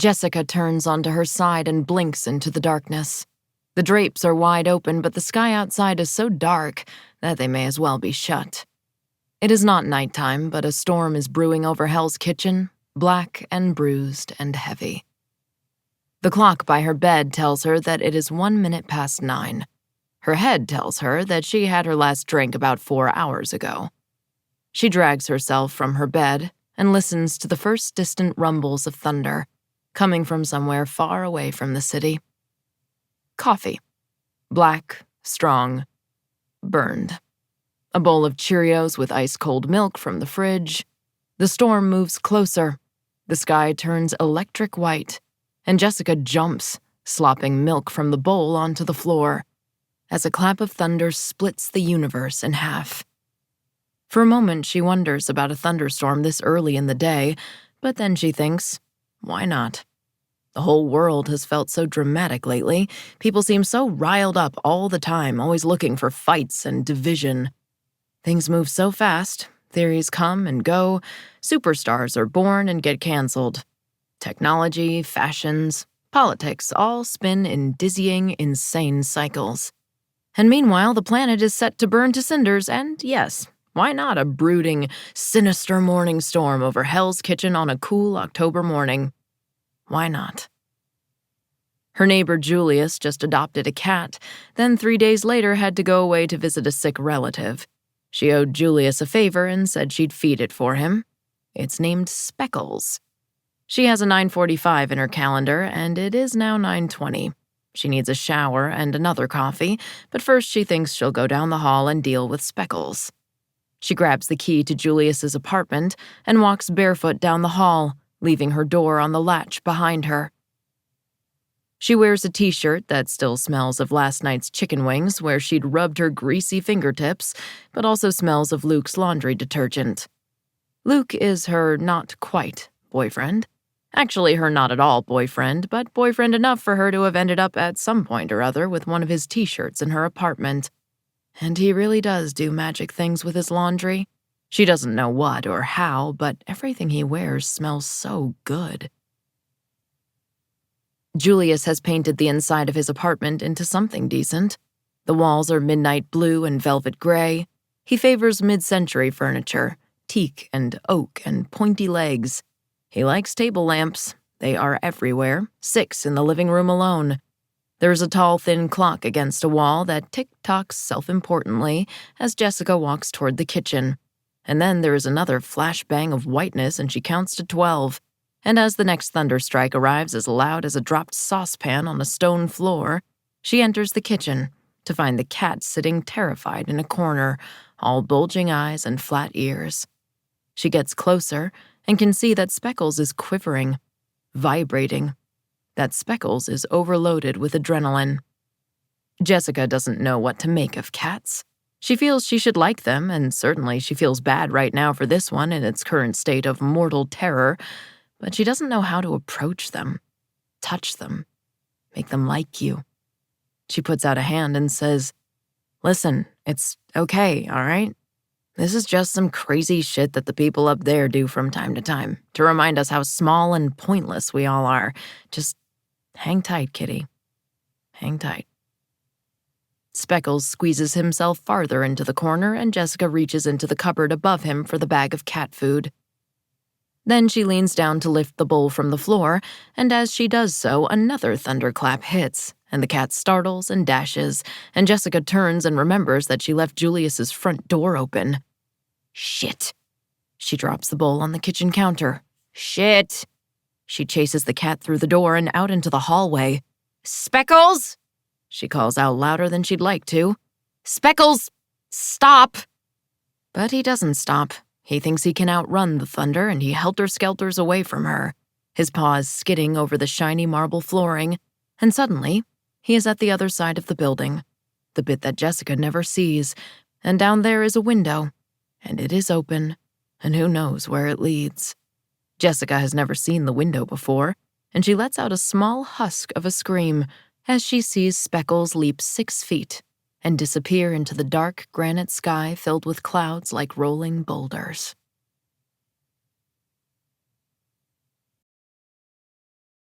Jessica turns onto her side and blinks into the darkness. The drapes are wide open, but the sky outside is so dark that they may as well be shut. It is not nighttime, but a storm is brewing over Hell's Kitchen, black and bruised and heavy. The clock by her bed tells her that it is 1 minute past 9. Her head tells her that she had her last drink about 4 hours ago. She drags herself from her bed and listens to the first distant rumbles of thunder, coming from somewhere far away from the city. Coffee. Black, strong, burned. A bowl of Cheerios with ice-cold milk from the fridge. The storm moves closer. The sky turns electric white, and Jessica jumps, slopping milk from the bowl onto the floor, as a clap of thunder splits the universe in half. For a moment, she wonders about a thunderstorm this early in the day, but then she thinks, why not? The whole world has felt so dramatic lately. People seem so riled up all the time, always looking for fights and division. Things move so fast, theories come and go, superstars are born and get canceled. Technology, fashions, politics all spin in dizzying, insane cycles. And meanwhile, the planet is set to burn to cinders, and yes, why not a brooding, sinister morning storm over Hell's Kitchen on a cool October morning? Why not? Her neighbor Julius just adopted a cat, then 3 days later had to go away to visit a sick relative. She owed Julius a favor and said she'd feed it for him. It's named Speckles. She has a 9:45 in her calendar, and it is now 9:20. She needs a shower and another coffee, but first she thinks she'll go down the hall and deal with Speckles. She grabs the key to Julius's apartment and walks barefoot down the hall, leaving her door on the latch behind her. She wears a t-shirt that still smells of last night's chicken wings where she'd rubbed her greasy fingertips, but also smells of Luke's laundry detergent. Luke is her not-quite boyfriend. Actually, her not-at-all boyfriend, but boyfriend enough for her to have ended up at some point or other with one of his t-shirts in her apartment. And he really does do magic things with his laundry. She doesn't know what or how, but everything he wears smells so good. Julius has painted the inside of his apartment into something decent. The walls are midnight blue and velvet gray. He favors mid-century furniture, teak and oak and pointy legs. He likes table lamps. They are everywhere, 6 in the living room alone. There is a tall, thin clock against a wall that tick-tocks self-importantly as Jessica walks toward the kitchen. And then there is another flashbang of whiteness and she counts to 12. And as the next thunderstrike arrives as loud as a dropped saucepan on a stone floor, she enters the kitchen to find the cat sitting terrified in a corner, all bulging eyes and flat ears. She gets closer and can see that Speckles is quivering, vibrating, that Speckles is overloaded with adrenaline. Jessica doesn't know what to make of cats. She feels she should like them, and certainly she feels bad right now for this one in its current state of mortal terror, but she doesn't know how to approach them, touch them, make them like you. She puts out a hand and says, "Listen, it's okay, all right? This is just some crazy shit that the people up there do from time to time to remind us how small and pointless we all are. Just hang tight, kitty. Hang tight." Speckles squeezes himself farther into the corner, and Jessica reaches into the cupboard above him for the bag of cat food. Then she leans down to lift the bowl from the floor, and as she does so, another thunderclap hits, and the cat startles and dashes, and Jessica turns and remembers that she left Julius's front door open. Shit. She drops the bowl on the kitchen counter. Shit. She chases the cat through the door and out into the hallway. "Speckles!" She calls out louder than she'd like to. "Speckles! Stop!" But he doesn't stop. He thinks he can outrun the thunder, and he helter-skelters away from her, his paws skidding over the shiny marble flooring, and suddenly, he is at the other side of the building, the bit that Jessica never sees, and down there is a window, and it is open, and who knows where it leads. Jessica has never seen the window before, and she lets out a small husk of a scream as she sees Speckles leap 6 feet and disappear into the dark granite sky filled with clouds like rolling boulders.